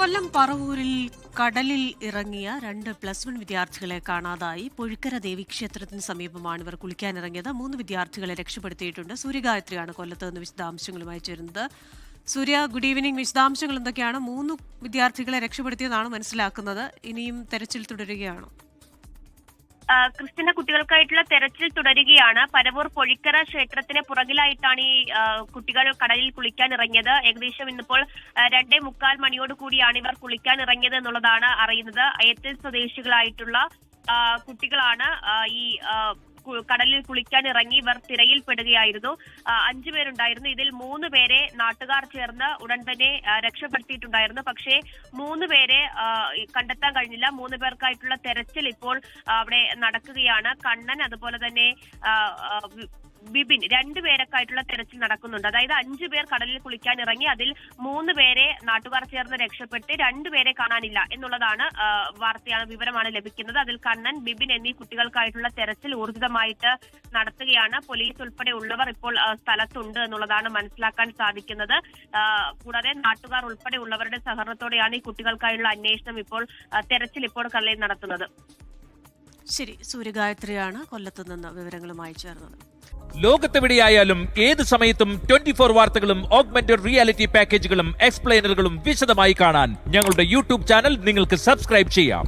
കൊല്ലം പറവൂരിൽ കടലിൽ ഇറങ്ങിയ 2 +1 വിദ്യാർത്ഥികളെ കാണാതായി. പൊഴിക്കര ദേവീക്ഷേത്രത്തിന് സമീപമാണ് ഇവർ കുളിക്കാനിറങ്ങിയത്. 3 വിദ്യാർത്ഥികളെ രക്ഷപ്പെടുത്തിയിട്ടുണ്ട്. സൂര്യഗായത്രിയാണ് കൊല്ലത്ത് നിന്ന് വിശദാംശങ്ങളുമായി ചേരുന്നത്. സൂര്യ, ഗുഡ് ഈവനിംഗ്. വിശദാംശങ്ങൾ എന്തൊക്കെയാണ്? 3 വിദ്യാർത്ഥികളെ രക്ഷപ്പെടുത്തിയതാണ് മനസ്സിലാക്കുന്നത്. ഇനിയും തെരച്ചിൽ തുടരുകയാണോ? ക്രിസ്ത്യൻ കുട്ടികൾക്കായിട്ടുള്ള തെരച്ചിൽ തുടരുകയാണ്. പരവൂർ പൊഴിക്കര ക്ഷേത്രത്തിന് പുറകിലായിട്ടാണ് ഈ കുട്ടികൾ കടലിൽ കുളിക്കാൻ ഇറങ്ങിയത്. ഏകദേശം ഇന്നിപ്പോൾ 2:45 മണിയോട് കൂടിയാണ് ഇവർ കുളിക്കാൻ ഇറങ്ങിയത് എന്നുള്ളതാണ് അറിയുന്നത്. അയത്തിൽ സ്വദേശികളായിട്ടുള്ള കുട്ടികളാണ് ഈ കടലിൽ കുളിക്കാൻ ഇറങ്ങി ഇവർ തിരയിൽപ്പെടുകയായിരുന്നു. 5 പേരുണ്ടായിരുന്നു. ഇതിൽ 3 പേരെ നാട്ടുകാർ ചേർന്ന് ഉടൻ തന്നെ രക്ഷപ്പെടുത്തിയിട്ടുണ്ടായിരുന്നു. പക്ഷേ 3 പേരെ കണ്ടെത്താൻ കഴിഞ്ഞില്ല. 3 പേർക്കായിട്ടുള്ള തെരച്ചിൽ ഇപ്പോൾ അവിടെ നടക്കുകയാണ്. കണ്ണൻ, അതുപോലെ തന്നെ ബിബിൻ, 2 പേരൊക്കെയായിട്ടുള്ള തെരച്ചിൽ നടക്കുന്നുണ്ട്. അതായത് 5 പേർ കടലിൽ കുളിക്കാൻ ഇറങ്ങി. അതിൽ 3 പേരെ നാട്ടുകാർ ചേർന്ന് രക്ഷപ്പെട്ട് 2 പേരെ കാണാനില്ല എന്നുള്ളതാണ് വിവരമാണ് ലഭിക്കുന്നത്. അതിൽ കണ്ണൻ, ബിബിൻ എന്നീ കുട്ടികൾക്കായിട്ടുള്ള തെരച്ചിൽ ഊർജിതമായിട്ട് നടത്തുകയാണ്. പോലീസ് ഉൾപ്പെടെ ഉള്ളവർ ഇപ്പോൾ സ്ഥലത്തുണ്ട് എന്നുള്ളതാണ് മനസ്സിലാക്കാൻ സാധിക്കുന്നത്. കൂടാതെ നാട്ടുകാർ ഉൾപ്പെടെ ഉള്ളവരുടെ സഹകരണത്തോടെയാണ് ഈ കുട്ടികൾക്കായുള്ള അന്വേഷണം തെരച്ചിൽ ഇപ്പോൾ കടലിൽ നടത്തുന്നത്. ശരി, സൂര്യഗായത്രിയാണ് കൊല്ലത്ത് നിന്ന് വിവരങ്ങളുമായി ചേർന്നത്. ലോകത്തെവിടെയായാലും ഏത് സമയത്തും 24 വാർത്തകളും ഓഗ്മെന്റഡ് റിയാലിറ്റി പാക്കേജുകളും എക്സ്പ്ലെയിനറുകളും വിശദമായി കാണാൻ ഞങ്ങളുടെ യൂട്യൂബ് ചാനൽ നിങ്ങൾക്ക് സബ്സ്ക്രൈബ് ചെയ്യാം.